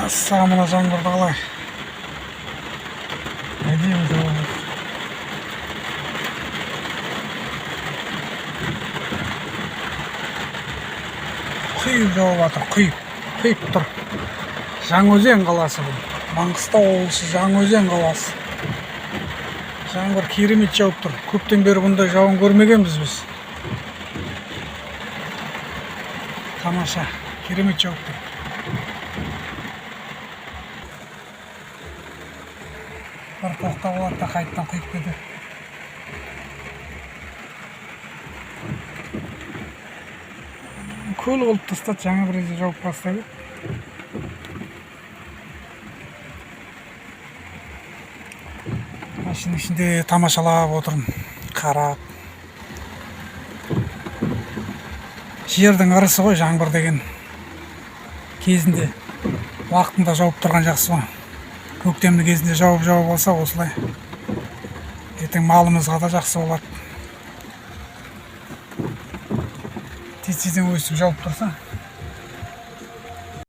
Ассамына жаңбырды қалай. Әдемі жауып. Құйып жауып жатыр, құйып тұр. Жаңаөзен қаласы бұл. Маңғыстау облысы Жаңаөзен қаласы. Жаңбыр керемет жауып тұр. Көптен бері бұндай жауын көрмегенбіз біз. Тамаша, керемет жауып тұр. Bir to'xtab oladi, qaytadan quyib ketdi. Ko'l qilib tashlab, жаңа bir javob bastadi. Mashina ichida tomoshalab o'tirdim, qarab. Жердің ырысы ғой жаңбыр деген. Кезінде уақытында жауып тұрған жақсы ғой. Көктемнің кезінде жауып болса осылай. Ертең малымызға да жақсы болады. Тез-тезден өсіп жауып тұрса.